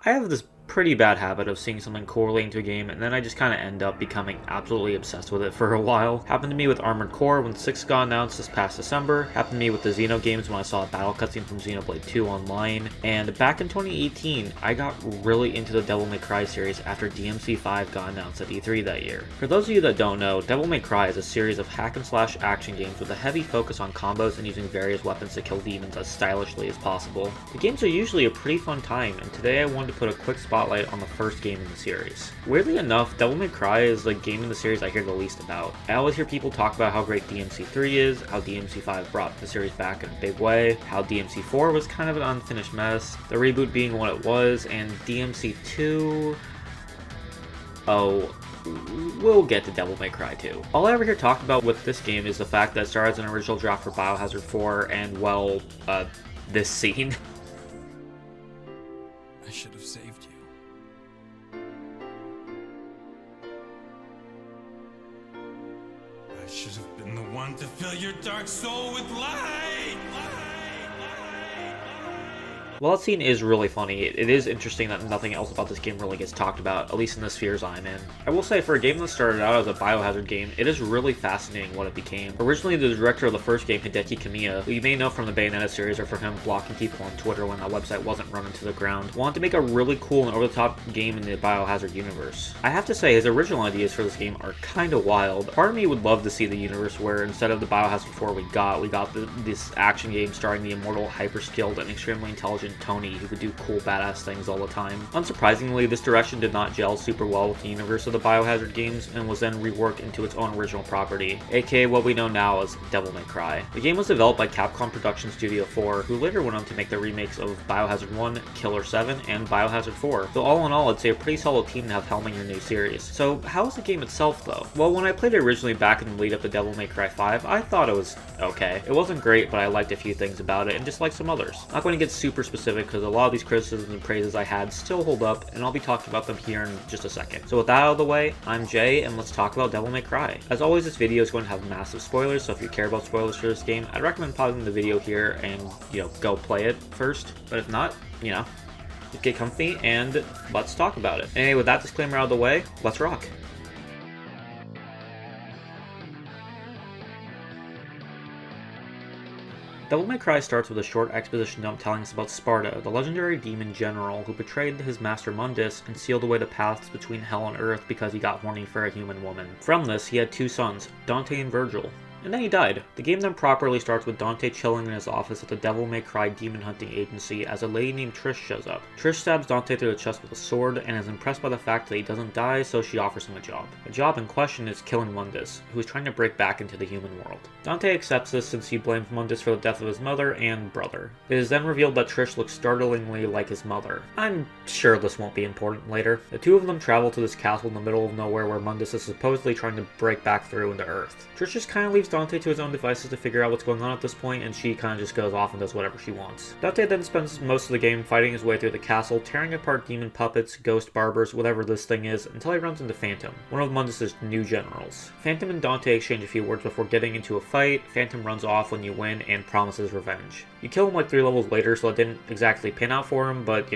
I have this pretty bad habit of seeing something cool relating to a game and then I just kind of end up becoming absolutely obsessed with it for a while. Happened to me with Armored Core when 6 got announced this past December. Happened to me with the Xeno games when I saw a battle cutscene from Xenoblade 2 online. And back in 2018, I got really into the Devil May Cry series after DMC5 got announced at E3 that year. For those of you that don't know, Devil May Cry is a series of hack and slash action games with a heavy focus on combos and using various weapons to kill demons as stylishly as possible. The games are usually a pretty fun time, and today I wanted to put a quick spotlight on the first game in the series. Weirdly enough, Devil May Cry is the game in the series I hear the least about. I always hear people talk about how great DMC3 is, how DMC5 brought the series back in a big way, how DMC4 was kind of an unfinished mess, the reboot being what it was, and DMC2... Oh, we'll get to Devil May Cry 2. All I ever hear talked about with this game is the fact that it started as an original draft for Biohazard 4 and, well, this scene. I should have saved you. I should have been the one to fill your dark soul with light! While that scene is really funny, it is interesting that nothing else about this game really gets talked about, at least in the spheres I'm in. I will say, for a game that started out as a Biohazard game, it is really fascinating what it became. Originally, the director of the first game, Hideki Kamiya, who you may know from the Bayonetta series or from him blocking people on Twitter when that website wasn't run into the ground, wanted to make a really cool and over-the-top game in the Biohazard universe. I have to say, his original ideas for this game are kinda wild. Part of me would love to see the universe where instead of the Biohazard 4 we got this action game starring the immortal, hyper-skilled, and extremely intelligent Tony, who could do cool badass things all the time. Unsurprisingly, this direction did not gel super well with the universe of the Biohazard games and was then reworked into its own original property, aka what we know now as Devil May Cry. The game was developed by Capcom Production Studio 4, who later went on to make the remakes of Biohazard 1, Killer 7, and Biohazard 4. So all in all, I'd say a pretty solid team to have helming your new series. So how is the game itself though? Well, when I played it originally back in the lead up to Devil May Cry 5, I thought it was okay. It wasn't great, but I liked a few things about it and disliked some others. I'm not going to get super specific because a lot of these criticisms and praises I had still hold up, and I'll be talking about them here in just a second. So with that out of the way, I'm Jay, and let's talk about Devil May Cry. As always, this video is going to have massive spoilers, so if you care about spoilers for this game, I'd recommend pausing the video here and, go play it first. But if not, just get comfy and let's talk about it. Anyway, with that disclaimer out of the way, let's rock. Devil May Cry starts with a short exposition dump telling us about Sparda, the legendary demon general who betrayed his master Mundus and sealed away the paths between hell and earth because he got horny for a human woman. From this, he had two sons, Dante and Virgil. And then he died. The game then properly starts with Dante chilling in his office at the Devil May Cry demon hunting agency as a lady named Trish shows up. Trish stabs Dante through the chest with a sword and is impressed by the fact that he doesn't die, so she offers him a job. The job in question is killing Mundus, who is trying to break back into the human world. Dante accepts this since he blames Mundus for the death of his mother and brother. It is then revealed that Trish looks startlingly like his mother. I'm sure this won't be important later. The two of them travel to this castle in the middle of nowhere where Mundus is supposedly trying to break back through into Earth. Trish just kind of leaves Dante to his own devices to figure out what's going on at this point, and she kind of just goes off and does whatever she wants. Dante then spends most of the game fighting his way through the castle, tearing apart demon puppets, ghost barbers, whatever this thing is, until he runs into Phantom, one of Mundus' new generals. Phantom and Dante exchange a few words before getting into a fight. Phantom runs off when you win and promises revenge. You kill him like 3 levels later, so it didn't exactly pan out for him, but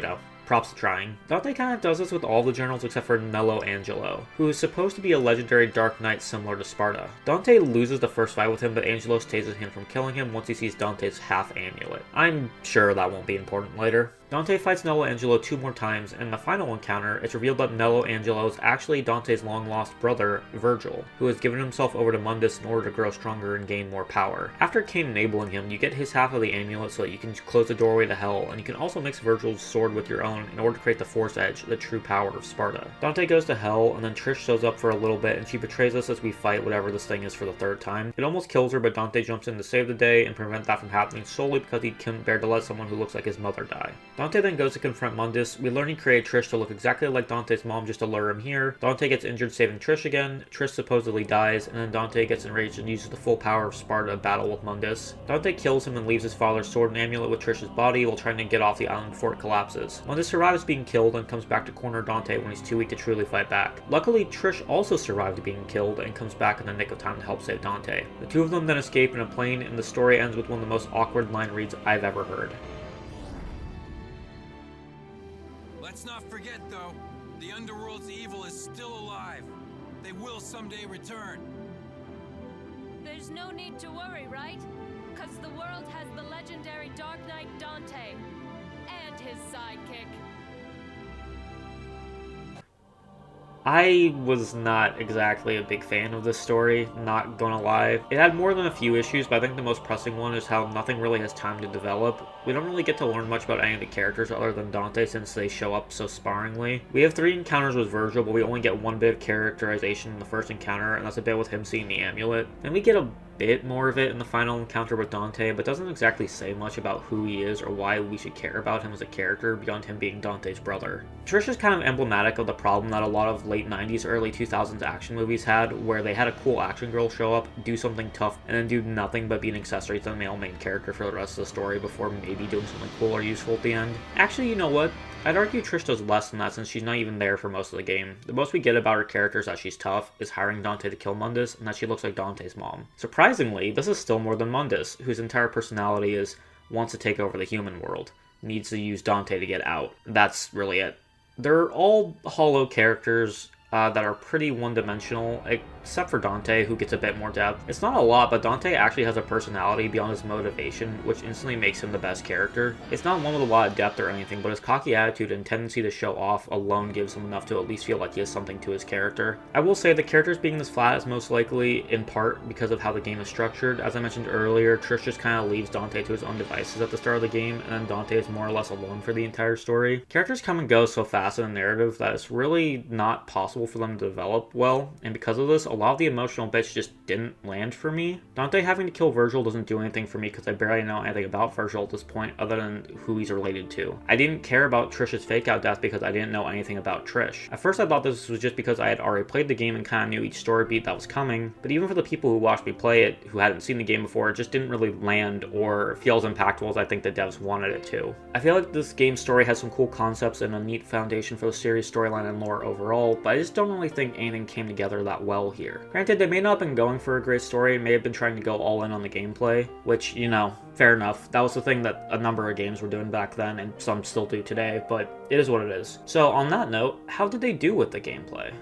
props to trying. Dante kind of does this with all the generals except for Nello Angelo, who is supposed to be a legendary Dark Knight similar to Sparda. Dante loses the first fight with him, but Angelo stays him from killing him once he sees Dante's half amulet. I'm sure that won't be important later. Dante fights Nello Angelo 2 more times, and in the final encounter, it's revealed that Nello Angelo is actually Dante's long-lost brother, Virgil, who has given himself over to Mundus in order to grow stronger and gain more power. After Cain enabling him, you get his half of the amulet so that you can close the doorway to hell, and you can also mix Virgil's sword with your own in order to create the Force Edge, the true power of Sparda. Dante goes to hell, and then Trish shows up for a little bit, and she betrays us as we fight whatever this thing is for the 3rd time. It almost kills her, but Dante jumps in to save the day and prevent that from happening solely because he couldn't bear to let someone who looks like his mother die. Dante then goes to confront Mundus. We learn he created Trish to look exactly like Dante's mom just to lure him here. Dante gets injured saving Trish again. Trish supposedly dies, and then Dante gets enraged and uses the full power of Sparda to battle with Mundus. Dante kills him and leaves his father's sword and amulet with Trish's body while trying to get off the island before it collapses. Mundus survives being killed and comes back to corner Dante when he's too weak to truly fight back. Luckily, Trish also survived being killed and comes back in the nick of time to help save Dante. The two of them then escape in a plane, and the story ends with one of the most awkward line reads I've ever heard. Let's not forget, though, the Underworld's evil is still alive. They will someday return. There's no need to worry, right? Because the world has the legendary Dark Knight Dante and his sidekick. I was not exactly a big fan of this story, not gonna lie. It had more than a few issues, but I think the most pressing one is how nothing really has time to develop. We don't really get to learn much about any of the characters other than Dante since they show up so sparingly. We have 3 encounters with Virgil, but we only get one bit of characterization in the first encounter, and that's a bit with him seeing the amulet. Then we get a bit more of it in the final encounter with Dante, but doesn't exactly say much about who he is or why we should care about him as a character beyond him being Dante's brother. Trish is kind of emblematic of the problem that a lot of late 90s, early 2000s action movies had, where they had a cool action girl show up, do something tough, and then do nothing but be an accessory to the male main character for the rest of the story before maybe doing something cool or useful at the end. Actually, you know what? I'd argue Trish does less than that since she's not even there for most of the game. The most we get about her character is that she's tough, is hiring Dante to kill Mundus, and that she looks like Dante's mom. Surprisingly, this is still more than Mundus, whose entire personality is wants to take over the human world, needs to use Dante to get out. That's really it. They're all hollow characters that are pretty one-dimensional, except for Dante, who gets a bit more depth. It's not a lot, but Dante actually has a personality beyond his motivation, which instantly makes him the best character. It's not one with a lot of depth or anything, but his cocky attitude and tendency to show off alone gives him enough to at least feel like he has something to his character. I will say the characters being this flat is most likely in part because of how the game is structured. As I mentioned earlier, Trish just kind of leaves Dante to his own devices at the start of the game, and then Dante is more or less alone for the entire story. Characters come and go so fast in the narrative that it's really not possible for them to develop well, and because of this, a lot of the emotional bits just didn't land for me. Dante having to kill Virgil doesn't do anything for me because I barely know anything about Virgil at this point other than who he's related to. I didn't care about Trish's fake out death because I didn't know anything about Trish. At first I thought this was just because I had already played the game and kind of knew each story beat that was coming, but even for the people who watched me play it who hadn't seen the game before, it just didn't really land or feel as impactful as I think the devs wanted it to. I feel like this game's story has some cool concepts and a neat foundation for the series storyline and lore overall, but I just don't really think anything came together that well here. Granted, they may not have been going for a great story and may have been trying to go all in on the gameplay, which, you know, fair enough. That was the thing that a number of games were doing back then and some still do today, but it is what it is. So on that note, how did they do with the gameplay?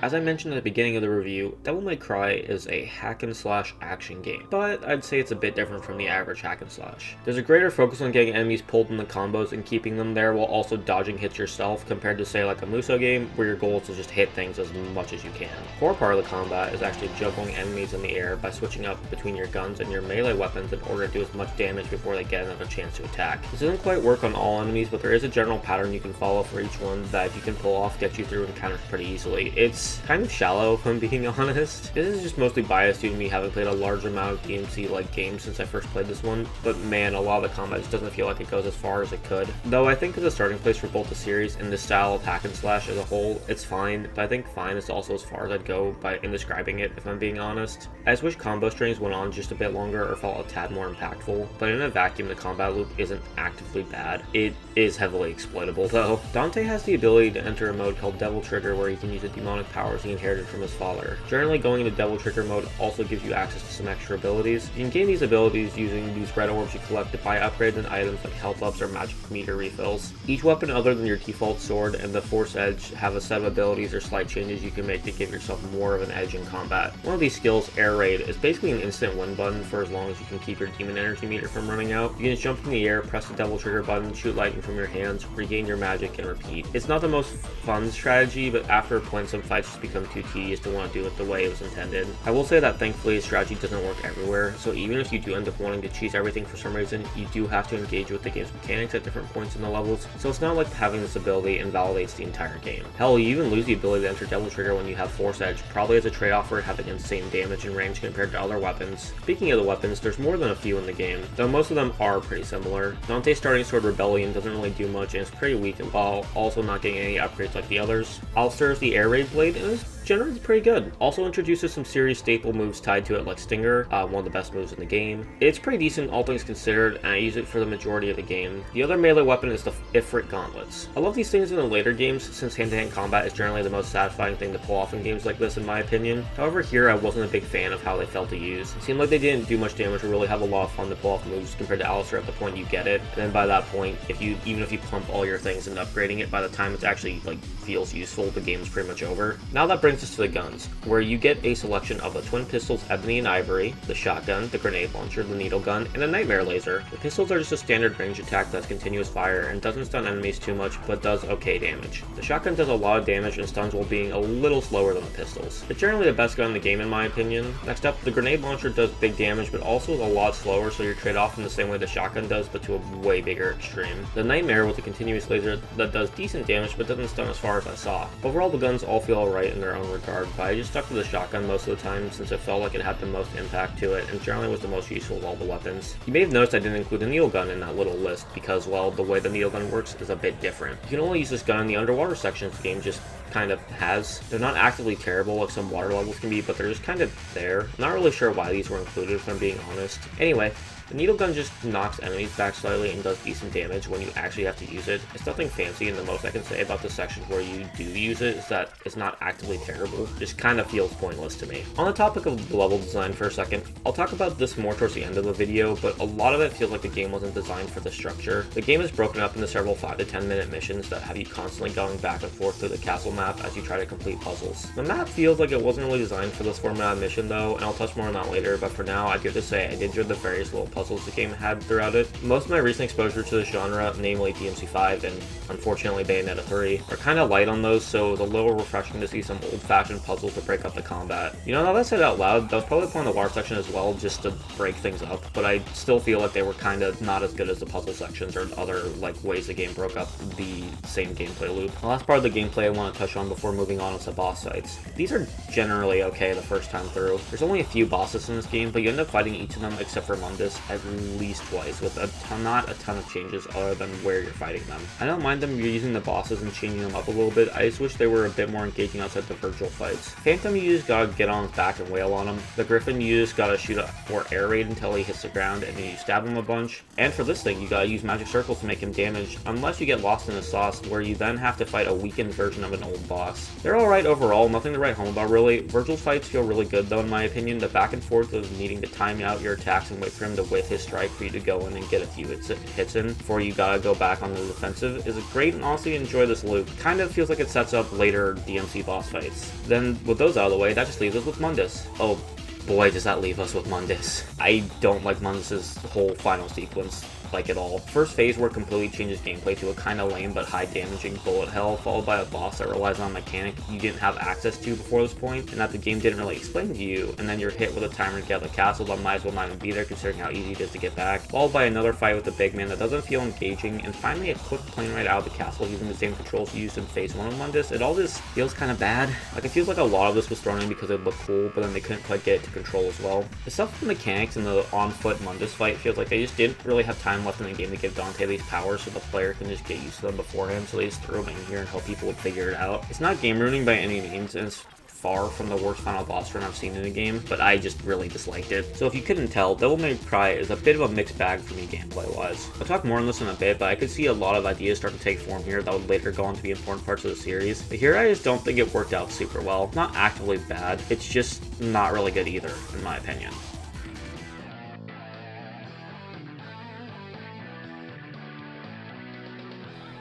As I mentioned at the beginning of the review, Devil May Cry is a hack-and-slash action game, but I'd say it's a bit different from the average hack-and-slash. There's a greater focus on getting enemies pulled in the combos and keeping them there while also dodging hits yourself compared to say like a Musou game where your goal is to just hit things as much as you can. The core part of the combat is actually juggling enemies in the air by switching up between your guns and your melee weapons in order to do as much damage before they get another chance to attack. This doesn't quite work on all enemies, but there is a general pattern you can follow for each one that if you can pull off gets you through encounters pretty easily. It's kind of shallow if I'm being honest. This is just mostly biased due to me having played a large amount of DMC-like games since I first played this one, but man, a lot of the combat just doesn't feel like it goes as far as it could. Though I think as a starting place for both the series and this style of hack and slash as a whole, it's fine, but I think fine is also as far as I'd go in describing it if I'm being honest. I just wish combo strings went on just a bit longer or felt a tad more impactful, but in a vacuum the combat loop isn't actively bad. It is heavily exploitable though. Dante has the ability to enter a mode called Devil Trigger where he can use the demonic powers he inherited from his father. Generally, going into Devil Trigger mode also gives you access to some extra abilities. You can gain these abilities using these red orbs you collect to buy upgrades and items like health ups or magic meter refills. Each weapon other than your default sword and the Force Edge have a set of abilities or slight changes you can make to give yourself more of an edge in combat. One of these skills, Air Raid, is basically an instant win button for as long as you can keep your demon energy meter from running out. You can just jump in the air, press the Devil Trigger button, shoot lightning from your hands, regain your magic, and repeat. It's not the most fun strategy, but after playing some fights just become too tedious to want to do it the way it was intended. I will say that thankfully strategy doesn't work everywhere, so even if you do end up wanting to cheese everything for some reason, you do have to engage with the game's mechanics at different points in the levels, so it's not like having this ability invalidates the entire game. Hell, you even lose the ability to enter Devil Trigger when you have Force Edge, probably as a trade-off for having insane damage and range compared to other weapons. Speaking of the weapons, there's more than a few in the game, though most of them are pretty similar. Dante's Starting Sword Rebellion doesn't really do much and it's pretty weak while also not getting any upgrades like the others. Alistair's the Air Raid Blade, and it's generally pretty good. Also introduces some serious staple moves tied to it like Stinger, one of the best moves in the game. It's pretty decent all things considered, and I use it for the majority of the game. The other melee weapon is the Ifrit gauntlets. I love these things in the later games since hand-to-hand combat is generally the most satisfying thing to pull off in games like this in my opinion. However, here I wasn't a big fan of how they felt to use. It seemed like they didn't do much damage or really have a lot of fun to pull off moves compared to Alistair at the point you get it. And then by that point, even if you pump all your things into upgrading it, by the time it's actually feels useful, the game's pretty much over. Now that brings us to the guns, where you get a selection of the twin pistols Ebony and Ivory, the shotgun, the grenade launcher, the needle gun, and a nightmare laser. The pistols are just a standard range attack that's continuous fire and doesn't stun enemies too much, but does okay damage. The shotgun does a lot of damage and stuns while being a little slower than the pistols. It's generally the best gun in the game in my opinion. Next up, the grenade launcher does big damage, but also is a lot slower, so you're trade-off in the same way the shotgun does, but to a way bigger extreme. The nightmare with the continuous laser that does decent damage, but doesn't stun as far as I saw. Overall, the guns all feel alright in their own regard, but I just stuck to the shotgun most of the time since it felt like it had the most impact to it and generally was the most useful of all the weapons. You may have noticed I didn't include the needle gun in that little list because, well, the way the needle gun works is a bit different. You can only use this gun in the underwater sections the game just kind of has. They're not actively terrible like some water levels can be, but they're just kind of there. I'm not really sure why these were included if I'm being honest. Anyway, the needle gun just knocks enemies back slightly and does decent damage when you actually have to use it. It's nothing fancy, and the most I can say about the sections where you do use it is that it's not actively terrible. It just kind of feels pointless to me. On the topic of the level design for a second, I'll talk about this more towards the end of the video, but a lot of it feels like the game wasn't designed for the structure. The game is broken up into several 5 to 10 minute missions that have you constantly going back and forth through the castle map as you try to complete puzzles. The map feels like it wasn't really designed for this format of mission though, and I'll touch more on that later, but for now I do have to say I did enjoy the various little puzzles the game had throughout it. Most of my recent exposure to the genre, namely DMC5 and unfortunately Bayonetta 3, are kind of light on those, so it's a little refreshing to see some old-fashioned puzzles to break up the combat. You know, now that I said out loud, that was probably the point of the water section as well, just to break things up, but I still feel like they were kind of not as good as the puzzle sections or other ways the game broke up the same gameplay loop. The last part of the gameplay I want to touch on before moving on is the boss fights. These are generally okay the first time through. There's only a few bosses in this game, but you end up fighting each of them except for Mundus at least twice, with not a ton of changes other than where you're fighting them. I don't mind them using the bosses and changing them up a little bit, I just wish they were a bit more engaging outside the virtual fights. Phantom, you just gotta get on his back and wail on him. The Griffin, you just gotta shoot or air raid until he hits the ground and then you stab him a bunch. And for this thing, you gotta use magic circles to make him damage, unless you get lost in the sauce, where you then have to fight a weakened version of an old boss. They're alright overall, nothing to write home about really. Virtual fights feel really good though in my opinion. The back and forth of needing to time out your attacks and wait for him to whiff his strike for you to go in and get a few hits in before you gotta go back on the defensive is great, and honestly enjoy this loop. Kind of feels like it sets up later DMC boss fights. Then with those out of the way, that just leaves us with Mundus. Oh boy, does that leave us with Mundus. I don't like Mundus's whole final sequence at all. First phase where it completely changes gameplay to a kind of lame but high damaging bullet hell, followed by a boss that relies on a mechanic you didn't have access to before this point, and that the game didn't really explain to you, and then you're hit with a timer to get out of the castle that might as well not even be there considering how easy it is to get back, followed by another fight with the big man that doesn't feel engaging, and finally a quick plane ride out of the castle using the same controls used in phase 1 of Mundus. It all just feels kind of bad. It feels like a lot of this was thrown in because it looked cool, but then they couldn't quite get it to control as well. The stuff with the mechanics in the on-foot Mundus fight feels like they just didn't really have time left in the game to give Dante these powers so the player can just get used to them beforehand, so they just threw them in here and hope people would figure it out. It's not game ruining by any means, and it's far from the worst final boss run I've seen in a game, but I just really disliked it. So if you couldn't tell, Devil May Cry is a bit of a mixed bag for me gameplay wise. I'll talk more on this in a bit, but I could see a lot of ideas start to take form here that would later go on to be important parts of the series. But here I just don't think it worked out super well. It's not actively bad, it's just not really good either, in my opinion.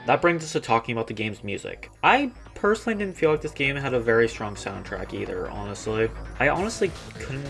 That brings us to talking about the game's music. I personally didn't feel like this game had a very strong soundtrack either, honestly. I honestly couldn't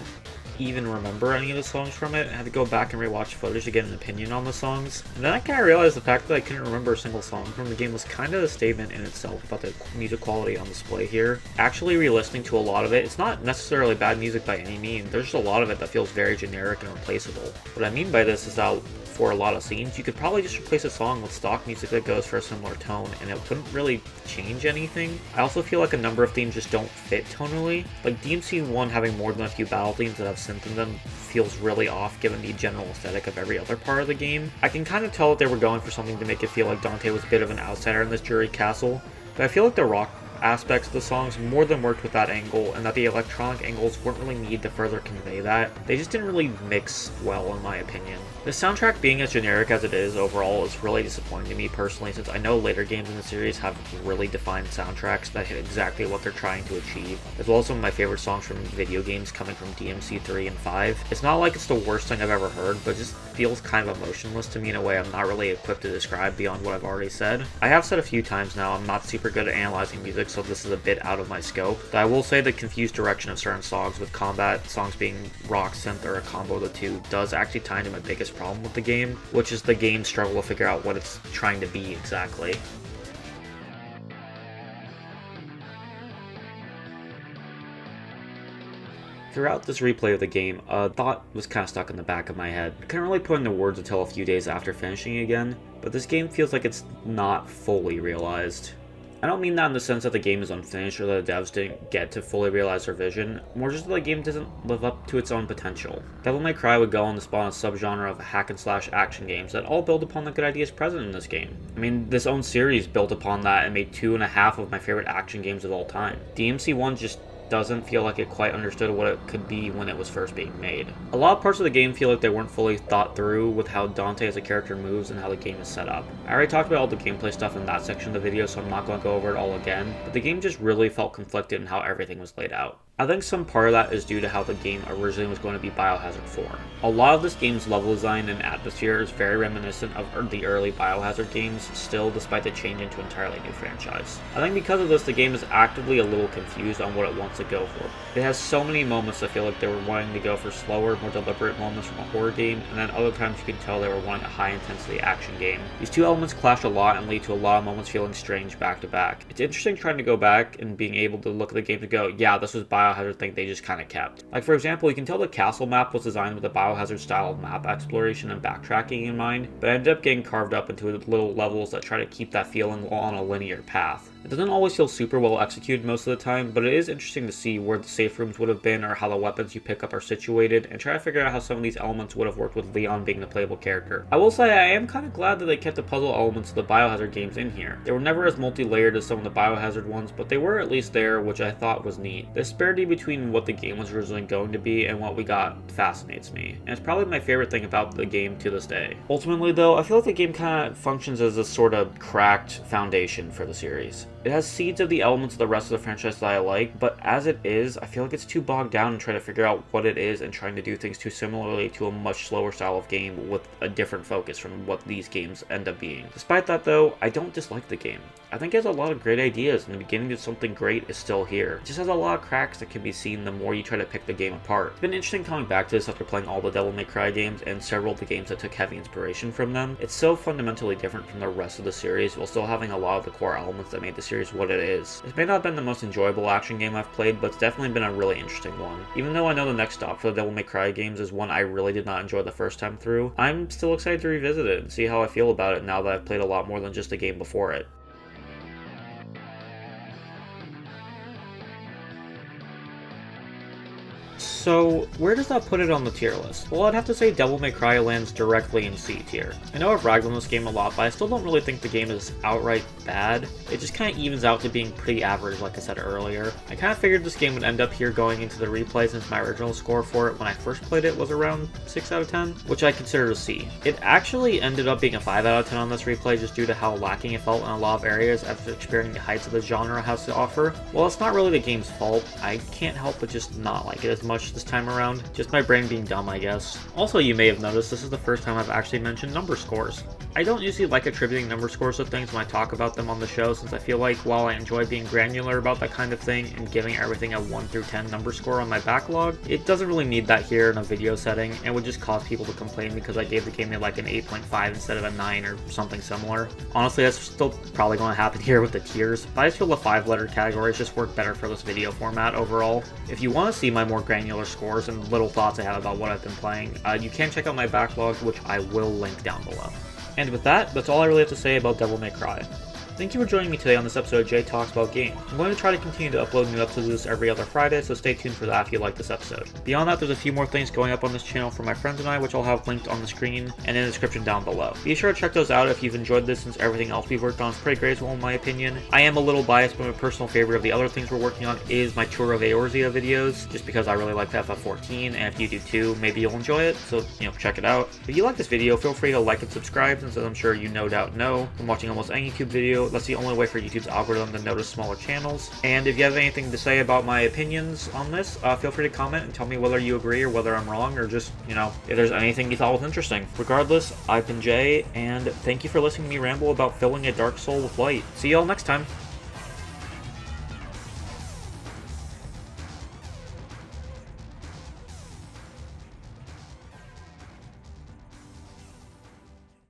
even remember any of the songs from it. I had to go back and rewatch footage to get an opinion on the songs. And then I kind of realized the fact that I couldn't remember a single song from the game was kind of a statement in itself about the music quality on display here. Actually re-listening to a lot of it, it's not necessarily bad music by any means. There's just a lot of it that feels very generic and replaceable. What I mean by this is that for a lot of scenes, you could probably just replace a song with stock music that goes for a similar tone, and it wouldn't really change anything. I also feel like a number of themes just don't fit tonally. Like DMC1 having more than a few battle themes that have synth in them feels really off given the general aesthetic of every other part of the game. I can kind of tell that they were going for something to make it feel like Dante was a bit of an outsider in this Jury Castle, but I feel like the rock aspects of the songs more than worked with that angle, and that the electronic angles weren't really needed to further convey that. They just didn't really mix well, in my opinion. The soundtrack being as generic as it is overall is really disappointing to me personally, since I know later games in the series have really defined soundtracks that hit exactly what they're trying to achieve, as well as some of my favorite songs from video games coming from DMC 3 and 5. It's not like it's the worst thing I've ever heard, but it just feels kind of emotionless to me in a way I'm not really equipped to describe beyond what I've already said. I have said a few times now I'm not super good at analyzing music, so this is a bit out of my scope, but I will say the confused direction of certain songs with combat songs being rock, synth, or a combo of the two does actually tie into my biggest problem with the game, which is the game's struggle to figure out what it's trying to be exactly. Throughout this replay of the game, a thought was kind of stuck in the back of my head. I couldn't really put into words until a few days after finishing again, but this game feels like it's not fully realized. I don't mean that in the sense that the game is unfinished or that the devs didn't get to fully realize their vision, more just that the game doesn't live up to its own potential. Devil May Cry would go on to spawn a subgenre of hack-and-slash action games that all build upon the good ideas present in this game. I mean, this own series built upon that and made 2.5 of my favorite action games of all time. DMC 1 just doesn't feel like it quite understood what it could be when it was first being made. A lot of parts of the game feel like they weren't fully thought through with how Dante as a character moves and how the game is set up. I already talked about all the gameplay stuff in that section of the video, so I'm not going to go over it all again, but the game just really felt conflicted in how everything was laid out. I think some part of that is due to how the game originally was going to be Biohazard 4. A lot of this game's level design and atmosphere is very reminiscent of the early Biohazard games still, despite the change into an entirely new franchise. I think because of this, the game is actively a little confused on what it wants to go for. It has so many moments that feel like they were wanting to go for slower, more deliberate moments from a horror game, and then other times you can tell they were wanting a high-intensity action game. These two elements clash a lot and lead to a lot of moments feeling strange back to back. It's interesting trying to go back and being able to look at the game and go, yeah, this was Biohazard thing they just kind of kept. Like, for example, you can tell the castle map was designed with a Biohazard style of map exploration and backtracking in mind, but ended up getting carved up into little levels that try to keep that feeling on a linear path. It doesn't always feel super well executed most of the time, but it is interesting to see where the safe rooms would have been or how the weapons you pick up are situated, and try to figure out how some of these elements would have worked with Leon being the playable character. I will say I am kind of glad that they kept the puzzle elements of the Biohazard games in here. They were never as multi-layered as some of the Biohazard ones, but they were at least there, which I thought was neat. The disparity between what the game was originally going to be and what we got fascinates me, and it's probably my favorite thing about the game to this day. Ultimately though, I feel like the game kind of functions as a sort of cracked foundation for the series. It has seeds of the elements of the rest of the franchise that I like, but as it is, I feel like it's too bogged down in trying to figure out what it is and trying to do things too similarly to a much slower style of game with a different focus from what these games end up being. Despite that though, I don't dislike the game. I think it has a lot of great ideas, and the beginning of something great is still here. It just has a lot of cracks that can be seen the more you try to pick the game apart. It's been interesting coming back to this after playing all the Devil May Cry games and several of the games that took heavy inspiration from them. It's so fundamentally different from the rest of the series while still having a lot of the core elements that made the series what it is. It may not have been the most enjoyable action game I've played, but it's definitely been a really interesting one. Even though I know the next stop for the Devil May Cry games is one I really did not enjoy the first time through, I'm still excited to revisit it and see how I feel about it now that I've played a lot more than just the game before it. So, where does that put it on the tier list? Well, I'd have to say Devil May Cry lands directly in C tier. I know I've ragged on this game a lot, but I still don't really think the game is outright bad. It just kind of evens out to being pretty average, like I said earlier. I kind of figured this game would end up here going into the replay, since my original score for it when I first played it was around 6 out of 10, which I consider a C. It actually ended up being a 5 out of 10 on this replay just due to how lacking it felt in a lot of areas after experiencing the heights of the genre has to offer. Well, it's not really the game's fault. I can't help but just not like it as much this time around. Just my brain being dumb, I guess. Also, you may have noticed this is the first time I've actually mentioned number scores. I don't usually like attributing number scores to things when I talk about them on the show, since I feel like while I enjoy being granular about that kind of thing and giving everything a 1 through 10 number score on my backlog, it doesn't really need that here in a video setting and would just cause people to complain because I gave the game like an 8.5 instead of a 9 or something similar. Honestly, that's still probably going to happen here with the tiers, but I just feel the 5-letter categories just work better for this video format overall. If you want to see my more granular scores and little thoughts I have about what I've been playing, you can check out my backlog, which I will link down below. And with that, that's all I really have to say about Devil May Cry. Thank you for joining me today on this episode of Jay Talks About Games. I'm going to try to continue to upload new episodes of this every other Friday, so stay tuned for that if you like this episode. Beyond that, there's a few more things going up on this channel for my friends and I, which I'll have linked on the screen and in the description down below. Be sure to check those out if you've enjoyed this, since everything else we've worked on is pretty great, in my opinion. I am a little biased, but my personal favorite of the other things we're working on is my Tour of Eorzea videos, just because I really like the FF14, and if you do too, maybe you'll enjoy it, so, check it out. If you like this video, feel free to like and subscribe, since as I'm sure you no doubt know, from watching almost any YouTube video, that's the only way for YouTube's algorithm to notice smaller channels. And if you have anything to say about my opinions on this, feel free to comment and tell me whether you agree or whether I'm wrong, or just, if there's anything you thought was interesting. Regardless, I've been Jay, and thank you for listening to me ramble about filling a dark soul with light. See y'all next time.